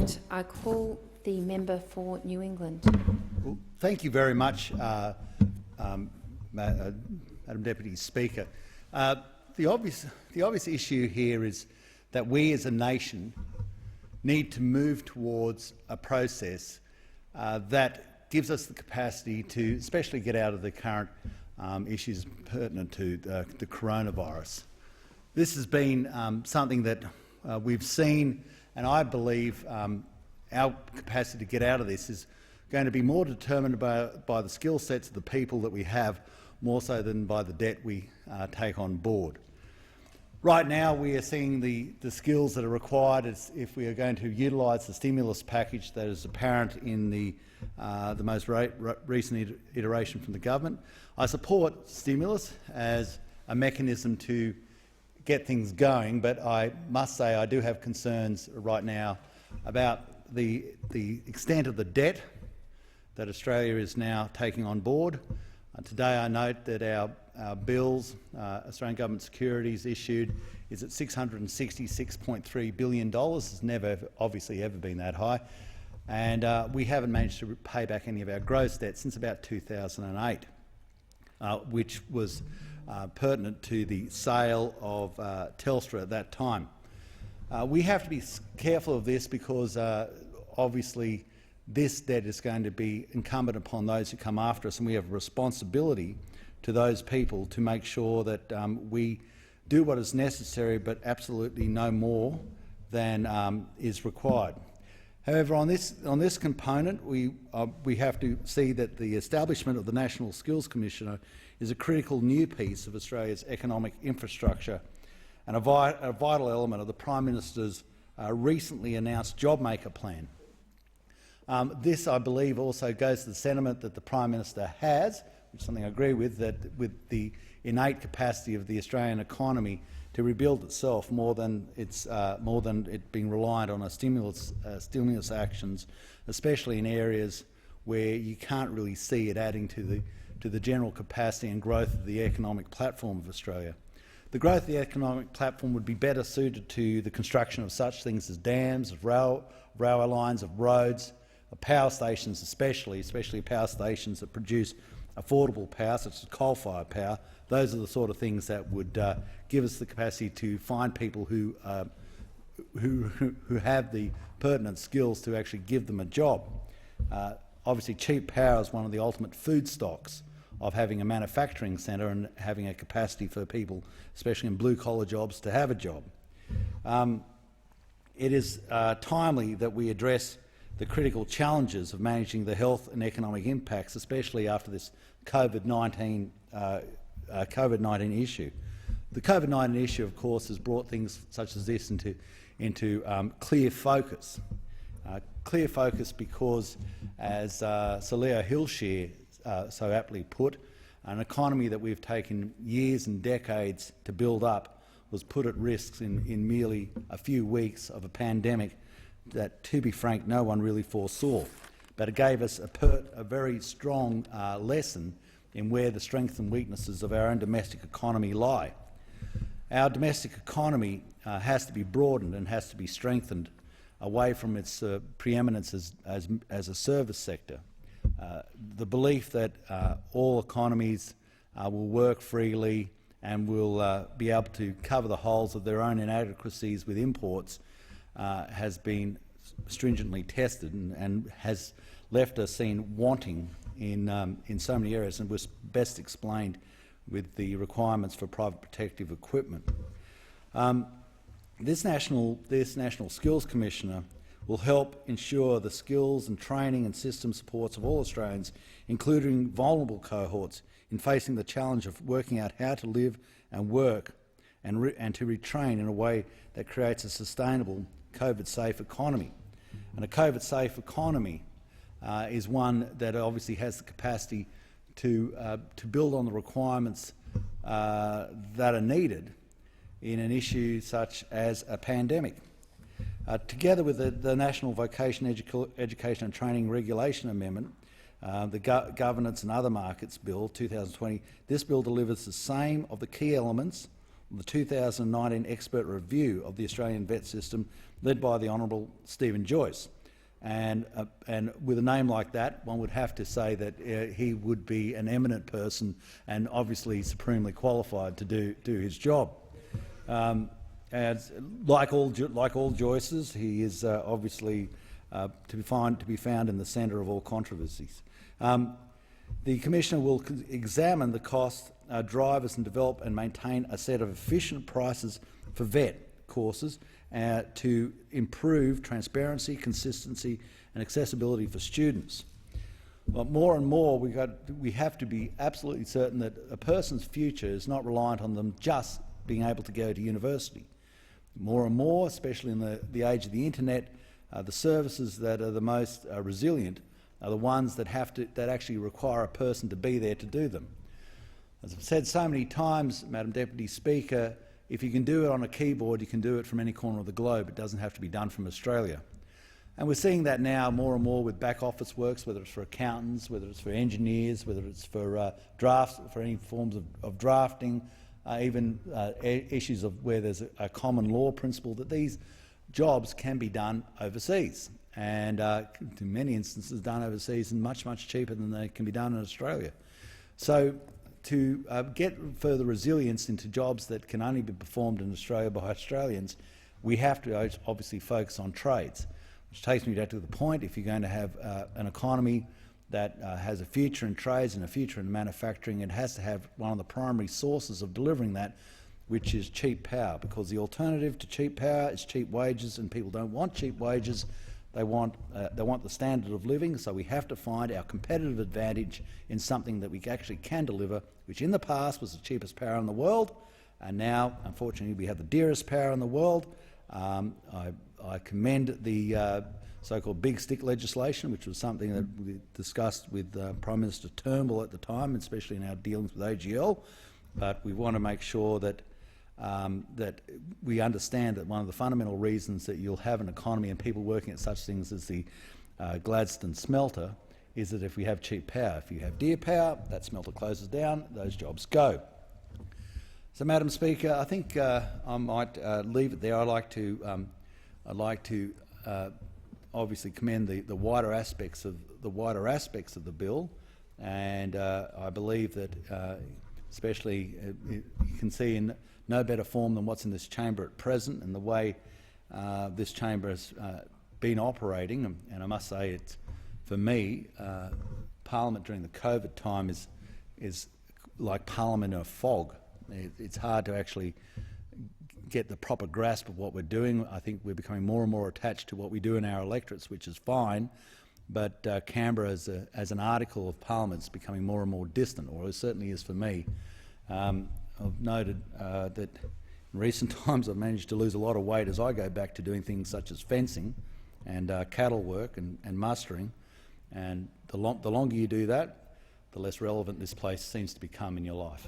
and I call the member for New England. Well, thank you very much, Madam Deputy Speaker. The obvious issue here is that we as a nation need to move towards a process that gives us the capacity to especially get out of the current issues pertinent to the coronavirus. This has been something that we've seen, and I believe our capacity to get out of this is going to be more determined by the skill sets of the people that we have, more so than by the debt we take on board. Right now we are seeing the skills that are required if we are going to utilise the stimulus package that is apparent in the most recent iteration from the government. I support stimulus as a mechanism to get things going, but I must say I do have concerns right now about the extent of the debt that Australia is now taking on board. Today I note that our bills, Australian government securities issued, is at $666.3 billion. It's never obviously ever been that high. And we haven't managed to pay back any of our gross debt since about 2008, which was pertinent to the sale of Telstra at that time. We have to be careful of this because obviously this debt is going to be incumbent upon those who come after us, and we have a responsibility to those people to make sure that we do what is necessary, but absolutely no more than is required. However, on this component, we have to see that the establishment of the National Skills Commissioner is a critical new piece of Australia's economic infrastructure and a vital element of the Prime Minister's recently announced JobMaker plan. This, I believe, also goes to the sentiment that the Prime Minister has, which is something I agree with, that with the innate capacity of the Australian economy to rebuild itself more than it being reliant on a stimulus actions, especially in areas where you can't really see it adding to the general capacity and growth of the economic platform of Australia. The growth of the economic platform would be better suited to the construction of such things as dams, of railway lines, of roads, of power stations, especially power stations that produce affordable power, such as coal-fired power. Those are the sort of things that would give us the capacity to find people who have the pertinent skills to actually give them a job. Obviously, cheap power is one of the ultimate food stocks of having a manufacturing centre and having a capacity for people, especially in blue-collar jobs, to have a job. It is timely that we address the critical challenges of managing the health and economic impacts, especially after this COVID-19 issue. The COVID-19 issue, of course, has brought things such as this into clear focus. Clear focus because, as Sir Leo Hilshire so aptly put, an economy that we've taken years and decades to build up was put at risk in merely a few weeks of a pandemic that, to be frank, no one really foresaw. But it gave us a very strong lesson in where the strengths and weaknesses of our own domestic economy lie. Our domestic economy has to be broadened and has to be strengthened away from its preeminence as a service sector. The belief that all economies will work freely and will be able to cover the holes of their own inadequacies with imports has been stringently tested and has left us seen wanting in so many areas, and was best explained with the requirements for private protective equipment. This National Skills Commissioner will help ensure the skills and training and system supports of all Australians, including vulnerable cohorts, in facing the challenge of working out how to live and work and to retrain in a way that creates a sustainable COVID-safe economy. And a COVID-safe economy is one that obviously has the capacity to build on the requirements that are needed in an issue such as a pandemic. Together with the National Vocational Education and Training Regulation Amendment, the Governance and Other Markets Bill 2020, this bill delivers the same of the key elements the 2019 expert review of the Australian vet system led by the Honourable Stephen Joyce. And with a name like that, one would have to say that he would be an eminent person and obviously supremely qualified to do his job. As like all Joyces, he is obviously to be found in the centre of all controversies. The Commissioner will examine the cost, drivers, and develop and maintain a set of efficient prices for vet courses to improve transparency, consistency, and accessibility for students. But more and more, we have to be absolutely certain that a person's future is not reliant on them just being able to go to university. More and more, especially in the age of the internet, the services that are the most resilient are the ones that actually require a person to be there to do them. As I've said so many times, Madam Deputy Speaker, if you can do it on a keyboard, you can do it from any corner of the globe. It doesn't have to be done from Australia. And we're seeing that now more and more with back office works, whether it's for accountants, whether it's for engineers, whether it's for drafts, for any forms of drafting, even issues of where there's a common law principle, that these jobs can be done overseas, and in many instances done overseas and much, much cheaper than they can be done in Australia. So to get further resilience into jobs that can only be performed in Australia by Australians, we have to obviously focus on trades, which takes me back to the point: if you're going to have an economy that has a future in trades and a future in manufacturing, it has to have one of the primary sources of delivering that, which is cheap power, because the alternative to cheap power is cheap wages, and people don't want cheap wages. They want the standard of living. So we have to find our competitive advantage in something that we actually can deliver, which in the past was the cheapest power in the world, and now, unfortunately, we have the dearest power in the world. I commend the so-called big stick legislation, which was something that we discussed with Prime Minister Turnbull at the time, especially in our dealings with AGL. But we want to make sure that that we understand that one of the fundamental reasons that you'll have an economy and people working at such things as the Gladstone smelter is that if we have cheap power, if you have dear power, that smelter closes down, those jobs go. So, Madam Speaker, I think I might leave it there. I'd like to obviously commend the wider aspects of the bill, and I believe that especially you can see in no better form than what's in this chamber at present, and the way this chamber has been operating. And I must say, it's, for me, Parliament during the COVID time is like Parliament in a fog. It's hard to actually get the proper grasp of what we're doing. I think we're becoming more and more attached to what we do in our electorates, which is fine, but Canberra as an article of Parliament is becoming more and more distant, or it certainly is for me. I've noted that in recent times I've managed to lose a lot of weight as I go back to doing things such as fencing and cattle work and mustering, and the longer you do that, the less relevant this place seems to become in your life.